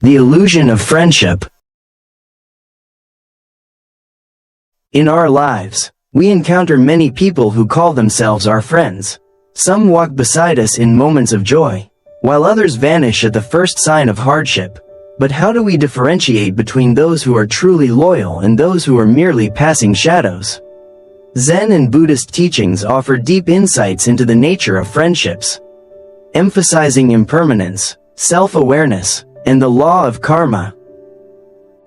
The illusion of friendship. In our lives, we encounter many people who call themselves our friends. Some walk beside us in moments of joy, while others vanish at the first sign of hardship. But how do we differentiate between those who are truly loyal and those who are merely passing shadows? Zen and Buddhist teachings offer deep insights into the nature of friendships, emphasizing impermanence, self-awareness, and the law of karma.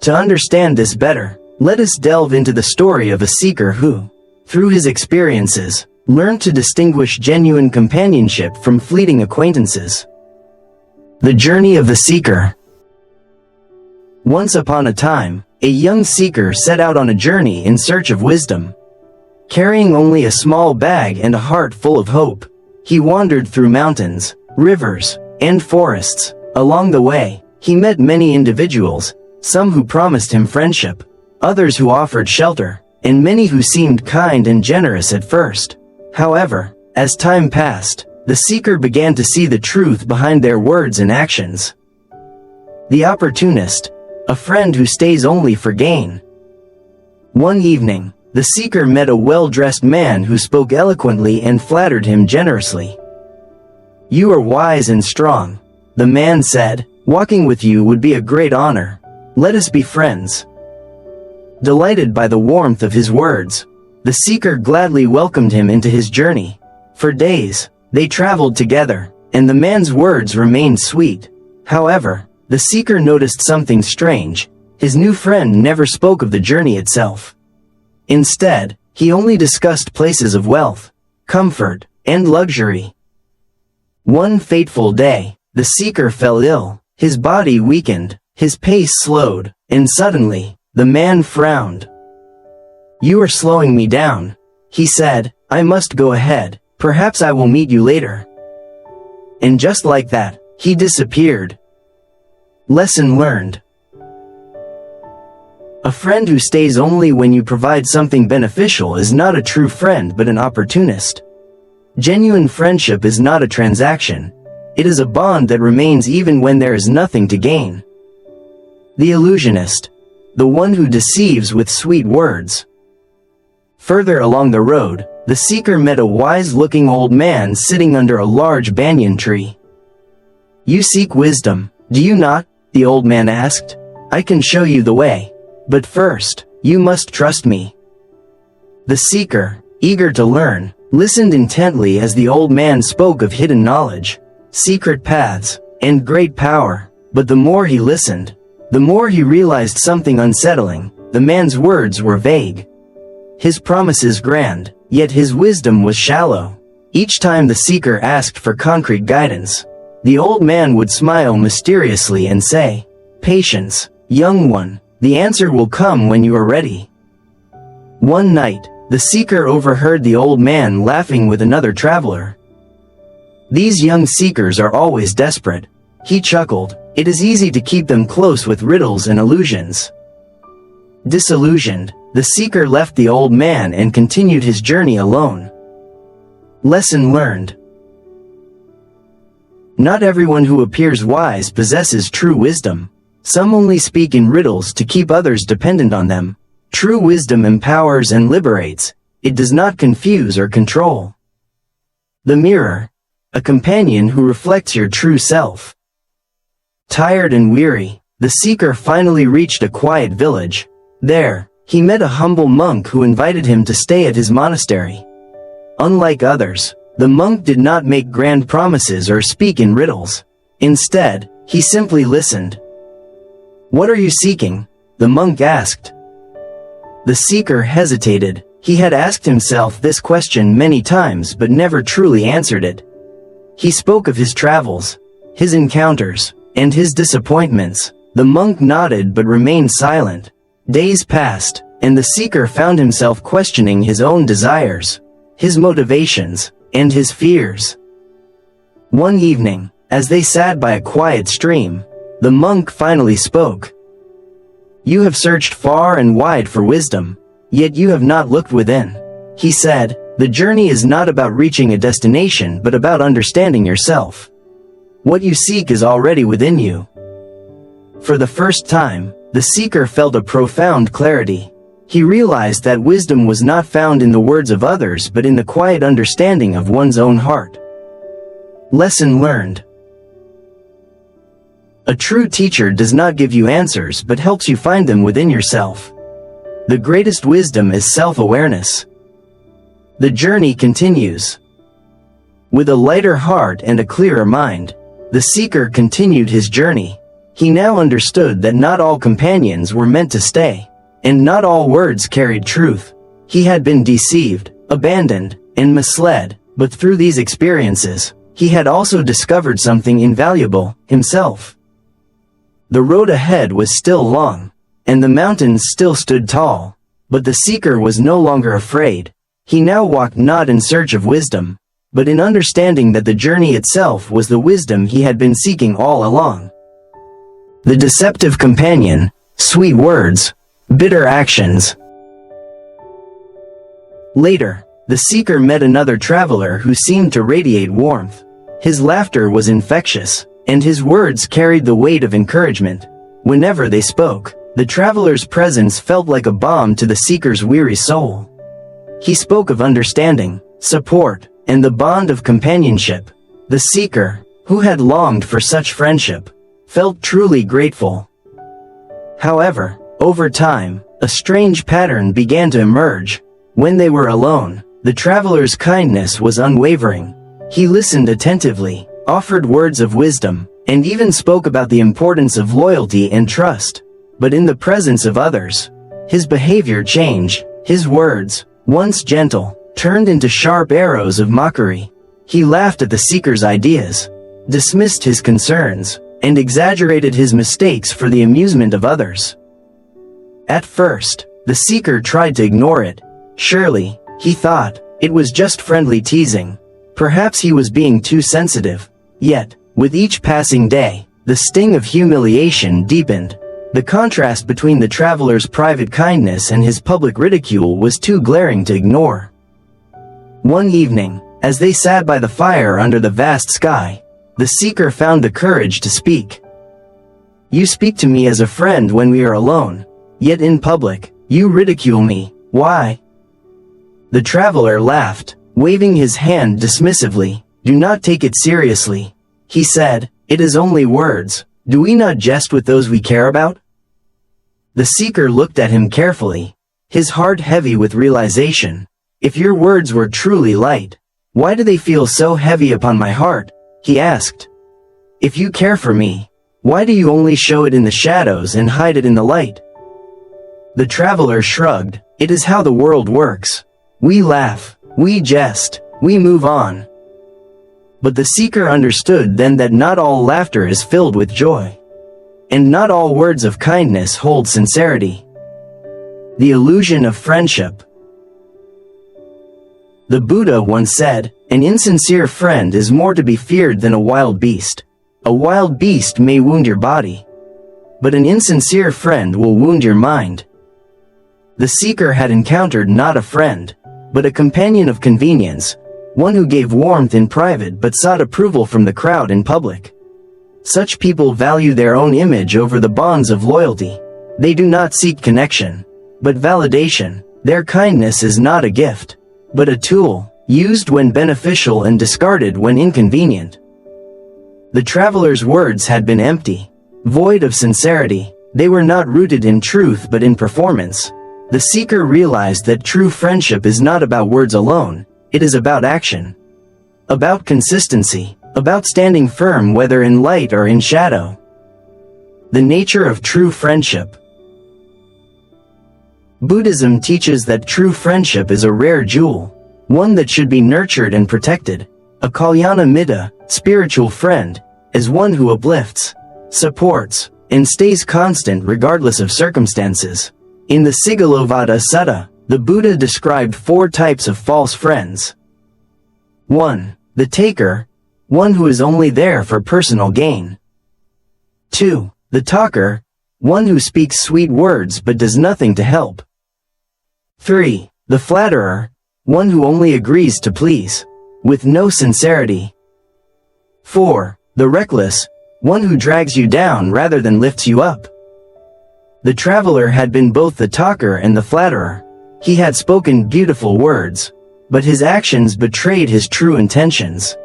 To understand this better, let us delve into the story of a seeker who, through his experiences, learned to distinguish genuine companionship from fleeting acquaintances. The journey of the seeker. Once upon a time, a young seeker set out on a journey in search of wisdom. Carrying only a small bag and a heart full of hope, he wandered through mountains, rivers, and forests. Along the way, he met many individuals, some who promised him friendship, others who offered shelter, and many who seemed kind and generous at first. However, as time passed, the seeker began to see the truth behind their words and actions. The opportunist, a friend who stays only for gain. One evening, the seeker met a well-dressed man who spoke eloquently and flattered him generously. "You are wise and strong," the man said. "Walking with you would be a great honor. Let us be friends." Delighted by the warmth of his words, the seeker gladly welcomed him into his journey. For days, they traveled together, and the man's words remained sweet. However, the seeker noticed something strange. His new friend never spoke of the journey itself. Instead, he only discussed places of wealth, comfort, and luxury. One fateful day, the seeker fell ill. His body weakened, his pace slowed, and suddenly, the man frowned. "You are slowing me down," he said. "I must go ahead. Perhaps I will meet you later." And just like that, he disappeared. Lesson learned. A friend who stays only when you provide something beneficial is not a true friend but an opportunist. Genuine friendship is not a transaction. It is a bond that remains even when there is nothing to gain. The illusionist. The one who deceives with sweet words. Further along the road, the seeker met a wise-looking old man sitting under a large banyan tree. "You seek wisdom, do you not?" the old man asked. "I can show you the way. But first, you must trust me." The seeker, eager to learn, listened intently as the old man spoke of hidden knowledge, secret paths, and great power. But the more he listened, the more he realized something unsettling. The man's words were vague. His promises grand, yet his wisdom was shallow. Each time the seeker asked for concrete guidance, the old man would smile mysteriously and say, "Patience, young one, the answer will come when you are ready." One night, the seeker overheard the old man laughing with another traveler. "These young seekers are always desperate," he chuckled. "It is easy to keep them close with riddles and illusions." Disillusioned, the seeker left the old man and continued his journey alone. Lesson learned. Not everyone who appears wise possesses true wisdom. Some only speak in riddles to keep others dependent on them. True wisdom empowers and liberates. It does not confuse or control. The mirror. A companion who reflects your true self. Tired and weary, the seeker finally reached a quiet village. There, he met a humble monk who invited him to stay at his monastery. Unlike others, the monk did not make grand promises or speak in riddles. Instead, he simply listened. "What are you seeking?" the monk asked. The seeker hesitated. He had asked himself this question many times but never truly answered it. He spoke of his travels, his encounters, and his disappointments. The monk nodded but remained silent. Days passed, and the seeker found himself questioning his own desires, his motivations, and his fears. One evening, as they sat by a quiet stream, the monk finally spoke. "You have searched far and wide for wisdom, yet you have not looked within," he said. "The journey is not about reaching a destination but about understanding yourself. What you seek is already within you." For the first time, the seeker felt a profound clarity. He realized that wisdom was not found in the words of others but in the quiet understanding of one's own heart. Lesson learned. A true teacher does not give you answers but helps you find them within yourself. The greatest wisdom is self-awareness. The journey continues. With a lighter heart and a clearer mind, the seeker continued his journey. He now understood that not all companions were meant to stay, and not all words carried truth. He had been deceived, abandoned, and misled, but through these experiences, he had also discovered something invaluable, himself. The road ahead was still long, and the mountains still stood tall, but the seeker was no longer afraid. He now walked not in search of wisdom, but in understanding that the journey itself was the wisdom he had been seeking all along. The deceptive companion, sweet words, bitter actions. Later, the seeker met another traveler who seemed to radiate warmth. His laughter was infectious, and his words carried the weight of encouragement. Whenever they spoke, the traveler's presence felt like a balm to the seeker's weary soul. He spoke of understanding, support, and the bond of companionship. The seeker, who had longed for such friendship, felt truly grateful. However, over time, a strange pattern began to emerge. When they were alone, the traveler's kindness was unwavering. He listened attentively, offered words of wisdom, and even spoke about the importance of loyalty and trust. But in the presence of others, his behavior changed. His words, once gentle, turned into sharp arrows of mockery. He laughed at the seeker's ideas, dismissed his concerns, and exaggerated his mistakes for the amusement of others. At first, the seeker tried to ignore it. Surely, he thought, it was just friendly teasing. Perhaps he was being too sensitive. Yet, with each passing day, the sting of humiliation deepened. The contrast between the traveler's private kindness and his public ridicule was too glaring to ignore. One evening, as they sat by the fire under the vast sky, the seeker found the courage to speak. "You speak to me as a friend when we are alone, yet in public, you ridicule me. Why?" The traveler laughed, waving his hand dismissively. "Do not take it seriously," he said. "It is only words. Do we not jest with those we care about?" The seeker looked at him carefully, his heart heavy with realization. "If your words were truly light, why do they feel so heavy upon my heart?" he asked. "If you care for me, why do you only show it in the shadows and hide it in the light?" The traveler shrugged. "It is how the world works. We laugh, we jest, we move on." But the seeker understood then that not all laughter is filled with joy, and not all words of kindness hold sincerity. The illusion of friendship. The Buddha once said, "An insincere friend is more to be feared than a wild beast. A wild beast may wound your body, but an insincere friend will wound your mind." The seeker had encountered not a friend, but a companion of convenience, one who gave warmth in private but sought approval from the crowd in public. Such people value their own image over the bonds of loyalty. They do not seek connection, but validation. Their kindness is not a gift, but a tool, used when beneficial and discarded when inconvenient. The traveler's words had been empty, void of sincerity. They were not rooted in truth but in performance. The seeker realized that true friendship is not about words alone, it is about action. About consistency, about standing firm whether in light or in shadow. The nature of true friendship. Buddhism teaches that true friendship is a rare jewel, one that should be nurtured and protected. A kalyana mitta, spiritual friend, is one who uplifts, supports, and stays constant regardless of circumstances. In the Sigalovada Sutta, the Buddha described 4 types of false friends. 1. The taker, one who is only there for personal gain. 2. The talker, one who speaks sweet words but does nothing to help. 3. The flatterer, one who only agrees to please, with no sincerity. 4. The reckless, one who drags you down rather than lifts you up. The traveler had been both the talker and the flatterer. He had spoken beautiful words, but his actions betrayed his true intentions.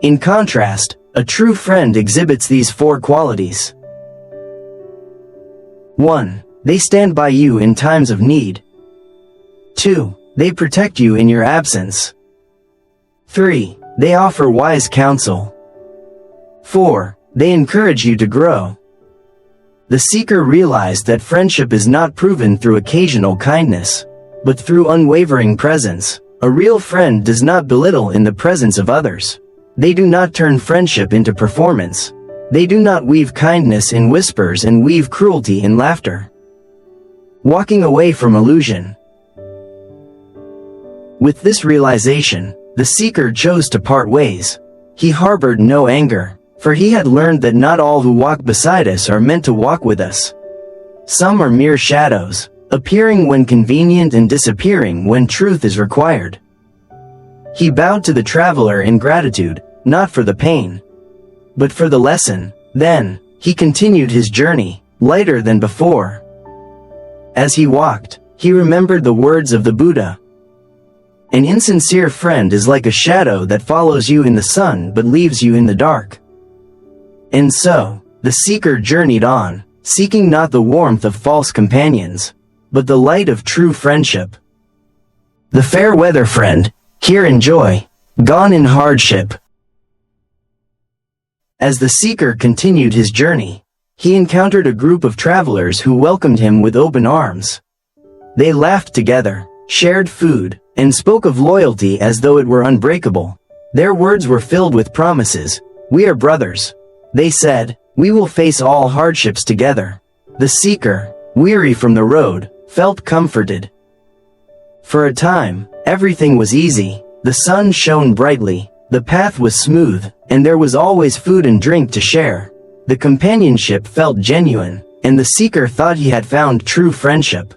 In contrast, a true friend exhibits these four qualities. 1. They stand by you in times of need. 2. They protect you in your absence. 3. They offer wise counsel. 4. They encourage you to grow. The seeker realized that friendship is not proven through occasional kindness, but through unwavering presence. A real friend does not belittle in the presence of others. They do not turn friendship into performance. They do not weave kindness in whispers and weave cruelty in laughter. Walking away from illusion. With this realization, the seeker chose to part ways. He harbored no anger, for he had learned that not all who walk beside us are meant to walk with us. Some are mere shadows, appearing when convenient and disappearing when truth is required. He bowed to the traveler in gratitude, not for the pain, but for the lesson. Then, he continued his journey, lighter than before. As he walked, he remembered the words of the Buddha. An insincere friend is like a shadow that follows you in the sun but leaves you in the dark. And so, the seeker journeyed on, seeking not the warmth of false companions, but the light of true friendship. The fair weather friend, here in joy, gone in hardship. As the seeker continued his journey, he encountered a group of travelers who welcomed him with open arms. They laughed together, shared food, and spoke of loyalty as though it were unbreakable. Their words were filled with promises. "We are brothers," they said. "We will face all hardships together." The seeker, weary from the road, felt comforted. For a time, everything was easy. The sun shone brightly, the path was smooth, and there was always food and drink to share. The companionship felt genuine, and the seeker thought he had found true friendship.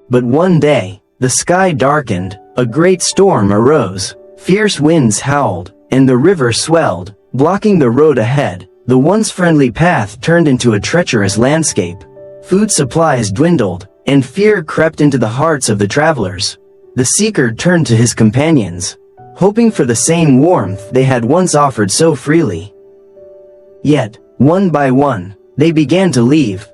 But one day, the sky darkened, a great storm arose, fierce winds howled, and the river swelled, blocking the road ahead. The once friendly path turned into a treacherous landscape. Food supplies dwindled, and fear crept into the hearts of the travelers. The seeker turned to his companions, hoping for the same warmth they had once offered so freely. Yet, one by one, they began to leave.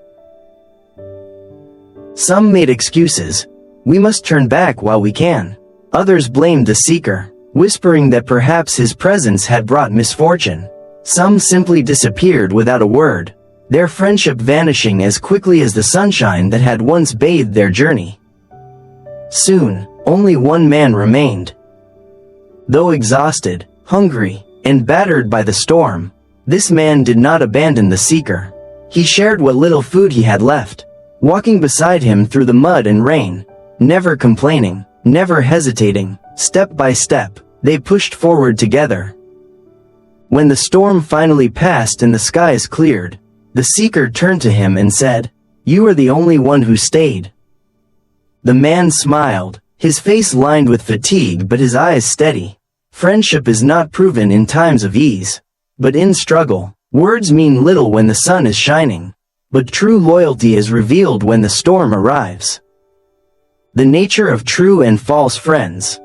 Some made excuses. "We must turn back while we can." Others blamed the seeker, whispering that perhaps his presence had brought misfortune. Some simply disappeared without a word, their friendship vanishing as quickly as the sunshine that had once bathed their journey. Soon, only one man remained. Though exhausted, hungry, and battered by the storm, this man did not abandon the seeker. He shared what little food he had left, walking beside him through the mud and rain, never complaining, never hesitating. Step by step, they pushed forward together. When the storm finally passed and the skies cleared, the seeker turned to him and said, "You are the only one who stayed." The man smiled, his face lined with fatigue but his eyes steady. Friendship is not proven in times of ease, but in struggle. Words mean little when the sun is shining, but true loyalty is revealed when the storm arrives. The nature of true and false friends.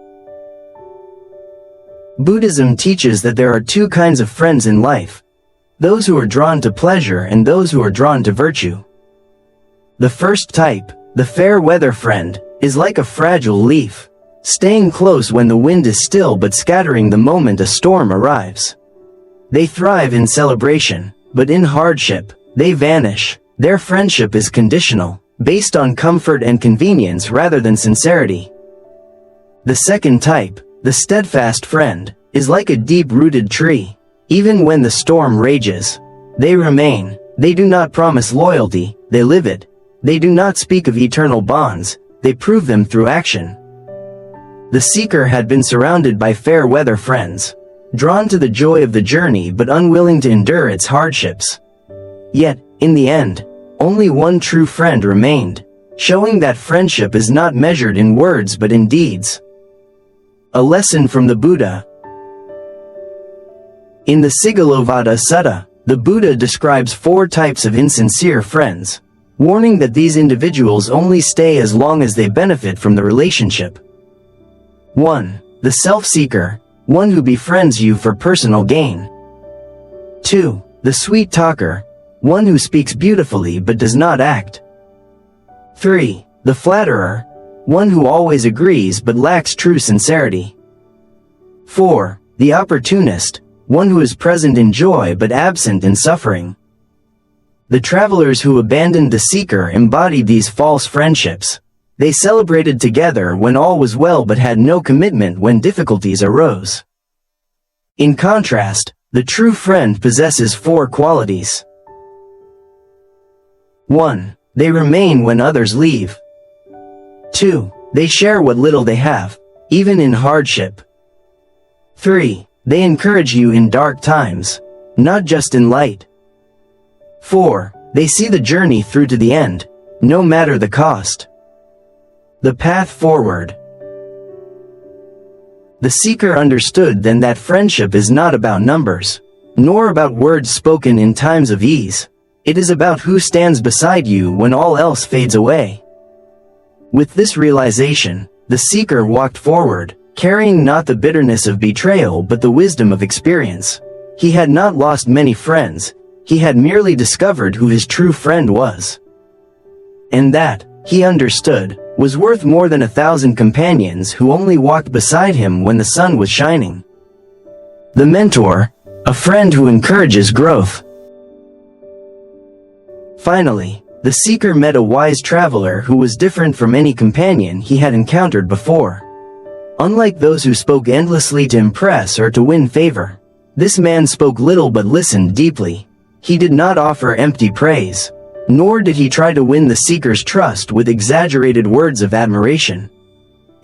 Buddhism teaches that there are two kinds of friends in life: those who are drawn to pleasure and those who are drawn to virtue. The first type, the fair weather friend, is like a fragile leaf, staying close when the wind is still but scattering the moment a storm arrives. They thrive in celebration, but in hardship, they vanish. Their friendship is conditional, based on comfort and convenience rather than sincerity. The second type, the steadfast friend, is like a deep-rooted tree. Even when the storm rages, they remain. They do not promise loyalty, they live it. They do not speak of eternal bonds, they prove them through action. The seeker had been surrounded by fair weather friends, drawn to the joy of the journey but unwilling to endure its hardships. Yet, in the end, only one true friend remained, showing that friendship is not measured in words but in deeds. A lesson from the Buddha. In the Sigalovada Sutta, the Buddha describes 4 types of insincere friends, warning that these individuals only stay as long as they benefit from the relationship. 1. The self-seeker, one who befriends you for personal gain. 2. The sweet talker, one who speaks beautifully but does not act. 3. The flatterer, one who always agrees but lacks true sincerity. 4. The opportunist, one who is present in joy but absent in suffering. The travelers who abandoned the seeker embodied these false friendships. They celebrated together when all was well but had no commitment when difficulties arose. In contrast, the true friend possesses 4 qualities. 1. They remain when others leave. 2. They share what little they have, even in hardship. 3. They encourage you in dark times, not just in light. 4. They see the journey through to the end, no matter the cost. The path forward. The seeker understood then that friendship is not about numbers, nor about words spoken in times of ease. It is about who stands beside you when all else fades away. With this realization, the seeker walked forward, carrying not the bitterness of betrayal but the wisdom of experience. He had not lost many friends, he had merely discovered who his true friend was. And that, he understood, was worth more than 1,000 companions who only walked beside him when the sun was shining. The mentor, a friend who encourages growth. Finally, the seeker met a wise traveler who was different from any companion he had encountered before. Unlike those who spoke endlessly to impress or to win favor, this man spoke little but listened deeply. He did not offer empty praise, nor did he try to win the seeker's trust with exaggerated words of admiration.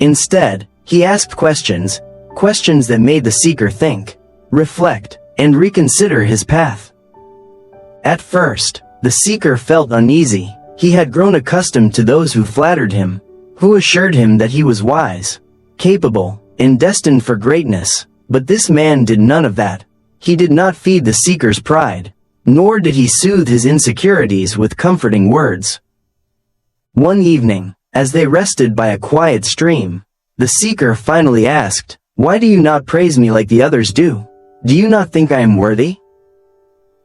Instead, he asked questions that made the seeker think, reflect, and reconsider his path. At first, the seeker felt uneasy. He had grown accustomed to those who flattered him, who assured him that he was wise, capable, and destined for greatness. But this man did none of that. He did not feed the seeker's pride, nor did he soothe his insecurities with comforting words. One evening, as they rested by a quiet stream, the seeker finally asked, "Why do you not praise me like the others do? Do you not think I am worthy?"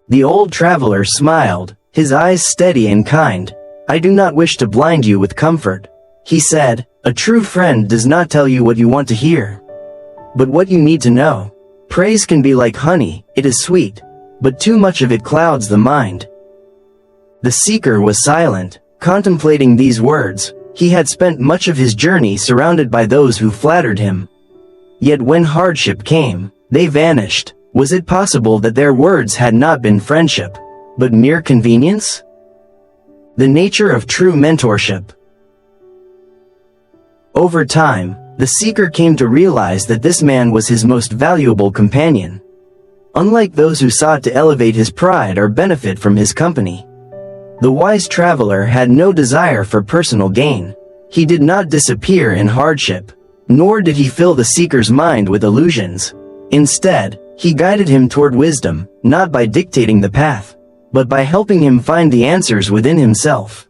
The old traveler smiled, his eyes steady and kind. "I do not wish to blind you with comfort," he said. "A true friend does not tell you what you want to hear, but what you need to know. Praise can be like honey, it is sweet, but too much of it clouds the mind." The seeker was silent, contemplating these words. He had spent much of his journey surrounded by those who flattered him. Yet when hardship came, they vanished. Was it possible that their words had not been friendship, but mere convenience? The nature of true mentorship. Over time, the seeker came to realize that this man was his most valuable companion. Unlike those who sought to elevate his pride or benefit from his company, the wise traveler had no desire for personal gain. He did not disappear in hardship, nor did he fill the seeker's mind with illusions. Instead, he guided him toward wisdom, not by dictating the path, but by helping him find the answers within himself.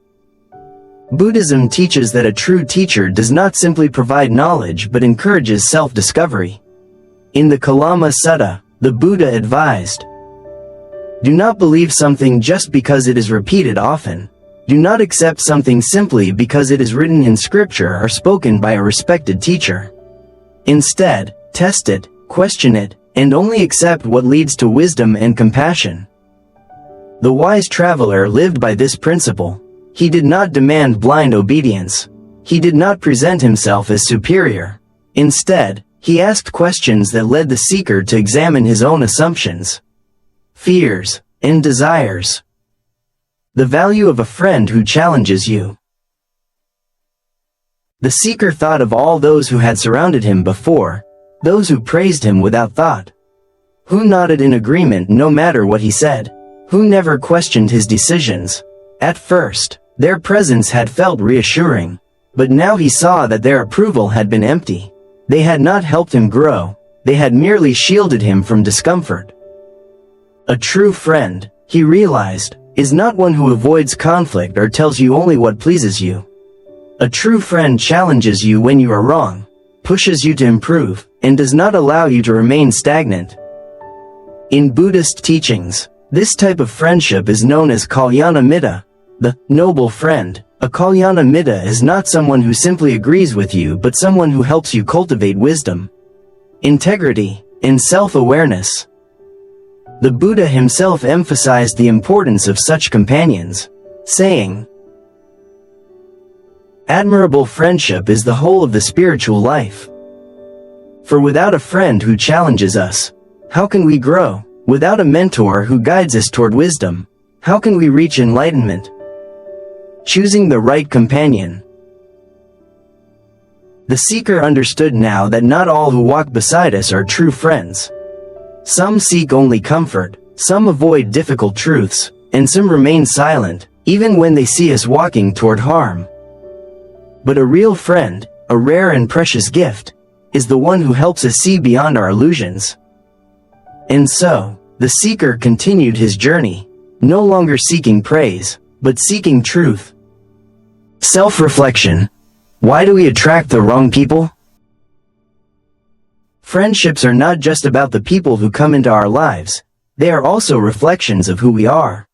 Buddhism teaches that a true teacher does not simply provide knowledge but encourages self-discovery. In the Kalama Sutta, the Buddha advised, "Do not believe something just because it is repeated often. Do not accept something simply because it is written in scripture or spoken by a respected teacher. Instead, test it, question it, and only accept what leads to wisdom and compassion." The wise traveler lived by this principle. He did not demand blind obedience. He did not present himself as superior. Instead, he asked questions that led the seeker to examine his own assumptions, fears, and desires. The value of a friend who challenges you. The seeker thought of all those who had surrounded him before, those who praised him without thought, who nodded in agreement no matter what he said, who never questioned his decisions. At first, their presence had felt reassuring, but now he saw that their approval had been empty. They had not helped him grow, they had merely shielded him from discomfort. A true friend, he realized, is not one who avoids conflict or tells you only what pleases you. A true friend challenges you when you are wrong, pushes you to improve, and does not allow you to remain stagnant. In Buddhist teachings, this type of friendship is known as kalyana mitta, the noble friend. A kalyana mitta is not someone who simply agrees with you but someone who helps you cultivate wisdom, integrity, and self-awareness. The Buddha himself emphasized the importance of such companions, saying, "Admirable friendship is the whole of the spiritual life. For without a friend who challenges us, how can we grow? Without a mentor who guides us toward wisdom, how can we reach enlightenment?" Choosing the right companion. The seeker understood now that not all who walk beside us are true friends. Some seek only comfort, some avoid difficult truths, and some remain silent, even when they see us walking toward harm. But a real friend, a rare and precious gift, is the one who helps us see beyond our illusions. And so, the seeker continued his journey, no longer seeking praise, but seeking truth. Self-reflection. Why do we attract the wrong people? Friendships are not just about the people who come into our lives, they are also reflections of who we are.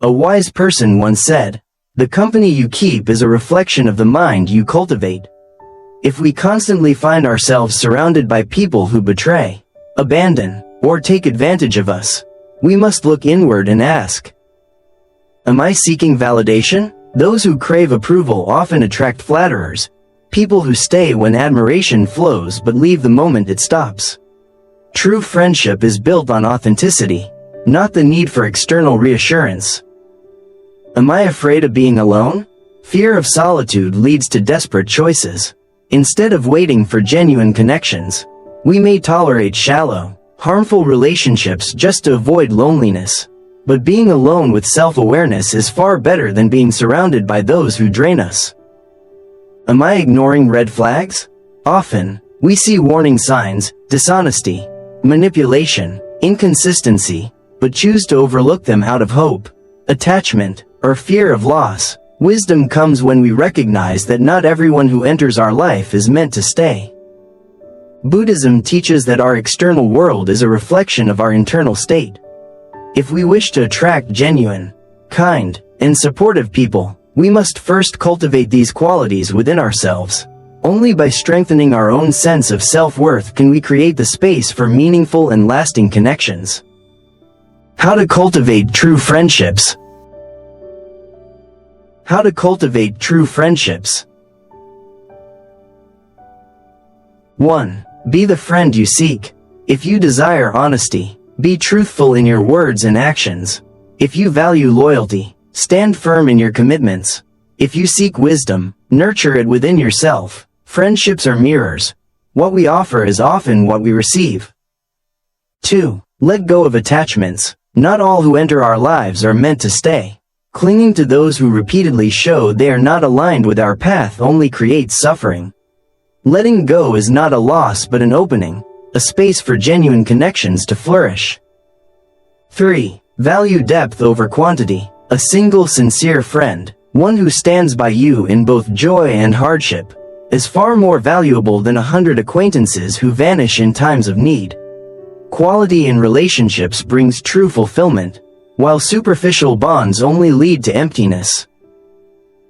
A wise person once said, "The company you keep is a reflection of the mind you cultivate." If we constantly find ourselves surrounded by people who betray, abandon, or take advantage of us, we must look inward and ask, am I seeking validation? Those who crave approval often attract flatterers, people who stay when admiration flows but leave the moment it stops. True friendship is built on authenticity, not the need for external reassurance. Am I afraid of being alone? Fear of solitude leads to desperate choices. Instead of waiting for genuine connections, we may tolerate shallow, harmful relationships just to avoid loneliness. But being alone with self-awareness is far better than being surrounded by those who drain us. Am I ignoring red flags? Often, we see warning signs, dishonesty, manipulation, inconsistency, but choose to overlook them out of hope, attachment, or fear of loss. Wisdom comes when we recognize that not everyone who enters our life is meant to stay. Buddhism teaches that our external world is a reflection of our internal state. If we wish to attract genuine, kind, and supportive people, we must first cultivate these qualities within ourselves. Only by strengthening our own sense of self-worth can we create the space for meaningful and lasting connections. How to cultivate true friendships. How to cultivate true friendships. 1. Be the friend you seek. If you desire honesty, be truthful in your words and actions. If you value loyalty, stand firm in your commitments. If you seek wisdom, nurture it within yourself. Friendships are mirrors. What we offer is often what we receive. 2. Let go of attachments. Not all who enter our lives are meant to stay. Clinging to those who repeatedly show they are not aligned with our path only creates suffering. Letting go is not a loss but an opening, a space for genuine connections to flourish. 3. Value depth over quantity. A single sincere friend, one who stands by you in both joy and hardship, is far more valuable than 100 acquaintances who vanish in times of need. Quality in relationships brings true fulfillment, while superficial bonds only lead to emptiness.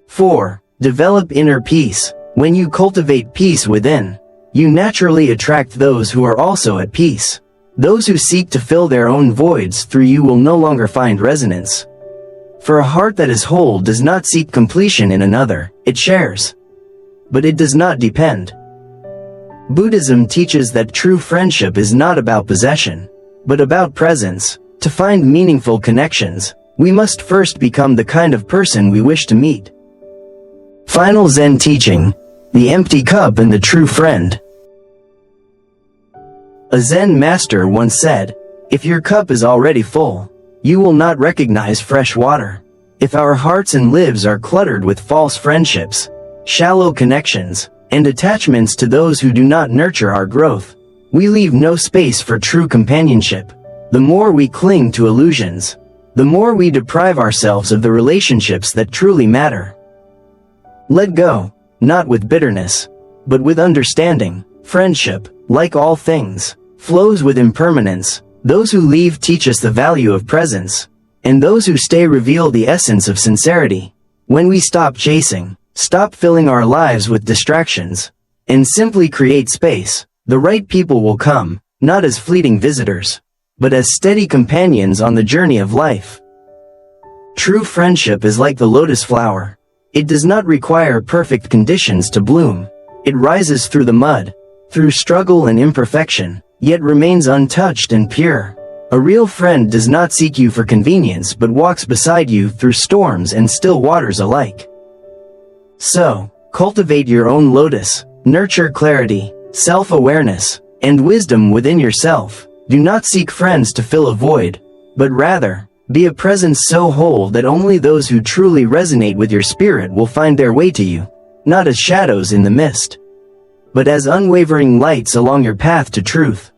4. Develop inner peace. When you cultivate peace within, you naturally attract those who are also at peace. Those who seek to fill their own voids through you will no longer find resonance. For a heart that is whole does not seek completion in another, it shares. But it does not depend. Buddhism teaches that true friendship is not about possession, but about presence. To find meaningful connections, we must first become the kind of person we wish to meet. Final Zen teaching: the empty cup and the true friend. A Zen master once said, "If your cup is already full, you will not recognize fresh water." If our hearts and lives are cluttered with false friendships, shallow connections, and attachments to those who do not nurture our growth, we leave no space for true companionship. the more we cling to illusions, the more we deprive ourselves of the relationships that truly matter. Let go, not with bitterness, but with understanding. Friendship, like all things, flows with impermanence. Those who leave teach us the value of presence, and those who stay reveal the essence of sincerity. When we stop chasing, stop filling our lives with distractions, and simply create space, the right people will come, not as fleeting visitors, but as steady companions on the journey of life. True friendship is like the lotus flower. It does not require perfect conditions to bloom. It rises through the mud, through struggle and imperfection, yet remains untouched and pure. A real friend does not seek you for convenience but walks beside you through storms and still waters alike. So, cultivate your own lotus, nurture clarity, self-awareness, and wisdom within yourself. Do not seek friends to fill a void, but rather, be a presence so whole that only those who truly resonate with your spirit will find their way to you, not as shadows in the mist, but as unwavering lights along your path to truth.